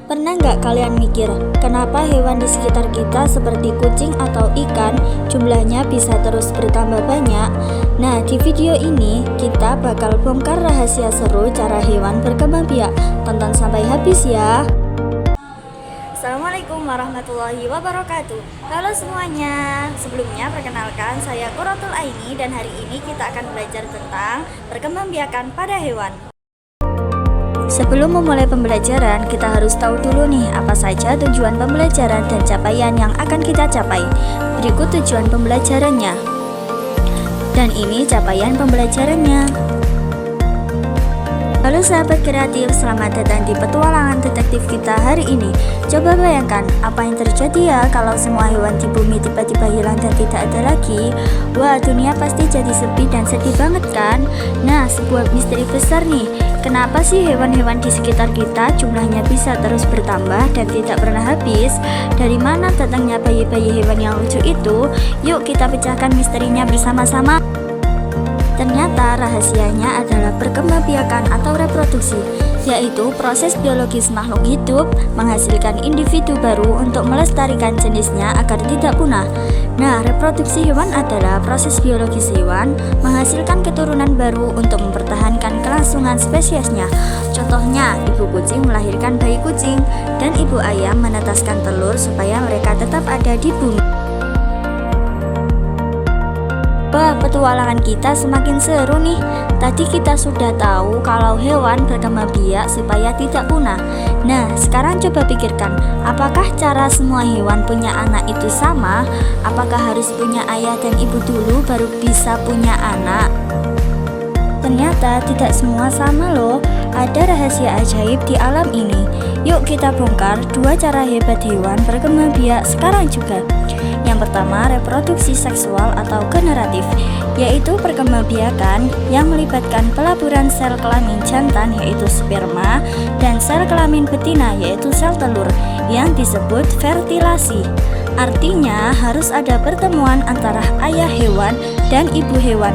Pernah nggak kalian mikir, kenapa hewan di sekitar kita seperti kucing atau ikan jumlahnya bisa terus bertambah banyak? Nah, di video ini kita bakal bongkar rahasia seru cara hewan berkembang biak. Tonton sampai habis ya. Assalamualaikum warahmatullahi wabarakatuh. Halo semuanya. Sebelumnya perkenalkan, saya Qurratul Aini dan hari ini kita akan belajar tentang perkembangbiakan pada hewan. Sebelum memulai pembelajaran, kita harus tahu dulu nih apa saja tujuan pembelajaran dan capaian yang akan kita capai. Berikut tujuan pembelajarannya. Dan ini capaian pembelajarannya. Halo sahabat kreatif, selamat datang di petualangan detektif kita hari ini. Coba bayangkan apa yang terjadi ya kalau semua hewan di bumi tiba-tiba hilang dan tidak ada lagi. Wah, dunia pasti jadi sepi dan sedih banget kan? Nah, sebuah misteri besar nih. Kenapa sih hewan-hewan di sekitar kita jumlahnya bisa terus bertambah dan tidak pernah habis? Dari mana datangnya bayi-bayi hewan yang lucu itu? Yuk kita pecahkan misterinya bersama-sama. Ternyata rahasianya adalah perkembangbiakan atau reproduksi, yaitu proses biologis makhluk hidup menghasilkan individu baru untuk melestarikan jenisnya agar tidak punah. Nah, reproduksi hewan adalah proses biologis hewan menghasilkan keturunan baru untuk mempertahankan kelangsungan spesiesnya. Contohnya, ibu kucing melahirkan bayi kucing dan ibu ayam menetaskan telur supaya mereka tetap ada di bumi. Wah, petualangan kita semakin seru nih. Tadi kita sudah tahu kalau hewan berkembang biak supaya tidak punah. Nah, sekarang coba pikirkan, apakah cara semua hewan punya anak itu sama? Apakah harus punya ayah dan ibu dulu baru bisa punya anak? Ternyata tidak semua sama loh. Ada rahasia ajaib di alam ini. Yuk kita bongkar dua cara hebat hewan berkembang biak sekarang juga. Yang pertama, reproduksi seksual atau generatif, yaitu perkembangbiakan yang melibatkan pelaburan sel kelamin jantan yaitu sperma dan sel kelamin betina yaitu sel telur yang disebut fertilasi. Artinya harus ada pertemuan antara ayah hewan dan ibu hewan.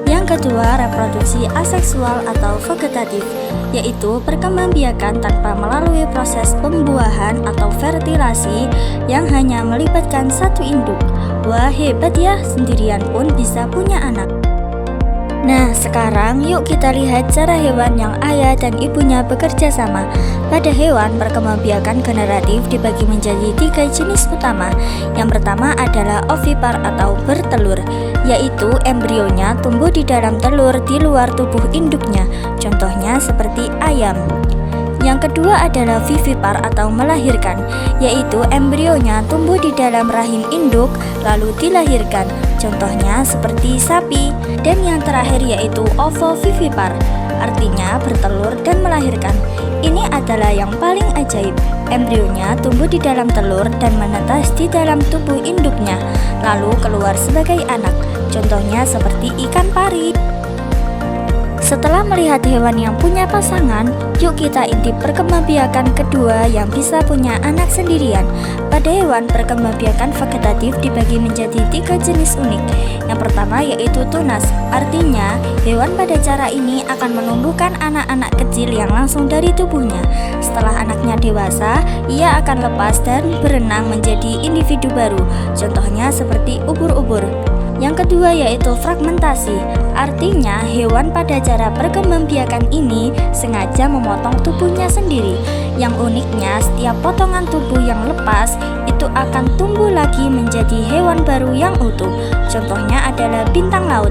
Yang kedua, reproduksi aseksual atau vegetatif, yaitu perkembangbiakan tanpa melalui proses pembuahan atau fertilasi yang hanya melibatkan satu induk. Wah, hebat ya, sendirian pun bisa punya anak. Nah, sekarang yuk kita lihat cara hewan yang ayah dan ibunya bekerja sama. Pada hewan, perkembangbiakan generatif dibagi menjadi 3 jenis utama. Yang pertama adalah ovipar atau bertelur, yaitu embrionya tumbuh di dalam telur di luar tubuh induknya. Contohnya seperti ayam. Yang kedua adalah vivipar atau melahirkan, yaitu embrionya tumbuh di dalam rahim induk lalu dilahirkan. Contohnya seperti sapi. Dan yang terakhir yaitu ovovivipar, artinya bertelur dan melahirkan. Ini adalah yang paling ajaib. Embrionya tumbuh di dalam telur dan menetas di dalam tubuh induknya, lalu keluar sebagai anak. Contohnya seperti ikan pari. Setelah melihat hewan yang punya pasangan, yuk kita intip perkembangbiakan kedua yang bisa punya anak sendirian. Pada hewan, perkembangbiakan vegetatif dibagi menjadi 3 jenis unik. Yang pertama yaitu tunas, artinya hewan pada cara ini akan menumbuhkan anak-anak kecil yang langsung dari tubuhnya. Setelah anaknya dewasa, ia akan lepas dan berenang menjadi individu baru. Contohnya seperti ubur-ubur. Yang kedua yaitu fragmentasi, artinya hewan pada cara perkembangbiakan ini sengaja memotong tubuhnya sendiri. Yang uniknya, setiap potongan tubuh yang lepas itu akan tumbuh lagi menjadi hewan baru yang utuh. Contohnya adalah bintang laut.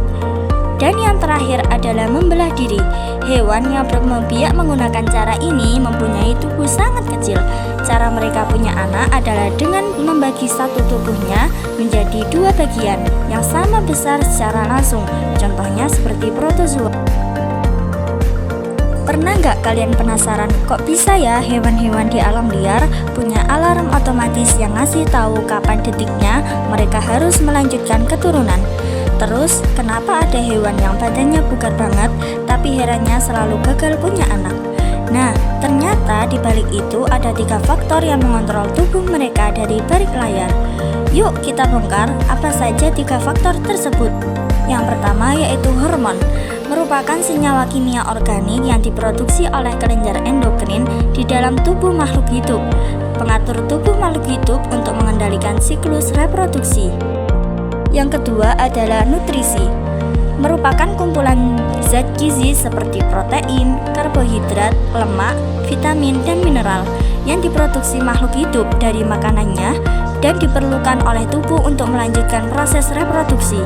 Dan yang terakhir adalah membelah diri. Hewan yang berkembang biak menggunakan cara ini mempunyai tubuh sangat kecil. Cara mereka punya anak adalah dengan membagi satu tubuhnya menjadi 2 bagian yang sama besar secara langsung. Contohnya seperti protozoa. Pernah nggak kalian penasaran kok bisa ya hewan-hewan di alam liar punya alarm otomatis yang ngasih tahu kapan detiknya mereka harus melanjutkan keturunan? Terus, kenapa ada hewan yang badannya bugar banget, tapi herannya selalu gagal punya anak? Nah, ternyata di balik itu ada 3 faktor yang mengontrol tubuh mereka dari balik layar. Yuk kita bongkar apa saja 3 faktor tersebut. Yang pertama yaitu hormon. merupakan senyawa kimia organik yang diproduksi oleh kelenjar endokrin di dalam tubuh makhluk hidup, pengatur tubuh makhluk hidup untuk mengendalikan siklus reproduksi. Yang kedua adalah nutrisi, merupakan kumpulan zat gizi seperti protein, karbohidrat, lemak, vitamin, dan mineral yang diproduksi makhluk hidup dari makanannya dan diperlukan oleh tubuh untuk melanjutkan proses reproduksi.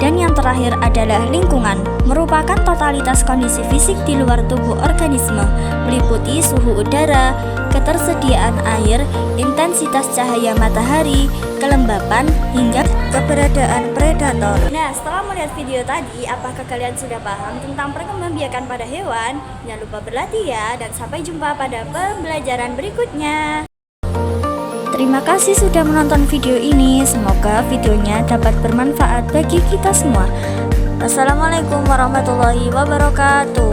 Dan yang terakhir adalah lingkungan, merupakan totalitas kondisi fisik di luar tubuh organisme, meliputi suhu udara, ketersediaan air, intensitas cahaya matahari, kelembapan, hingga keberadaan predator. Nah, setelah melihat video tadi, apakah kalian sudah paham tentang perkembangbiakan pada hewan? Jangan lupa berlatih ya, dan sampai jumpa pada pembelajaran berikutnya. Terima kasih sudah menonton video ini. Semoga videonya dapat bermanfaat bagi kita semua. Wassalamualaikum warahmatullahi wabarakatuh.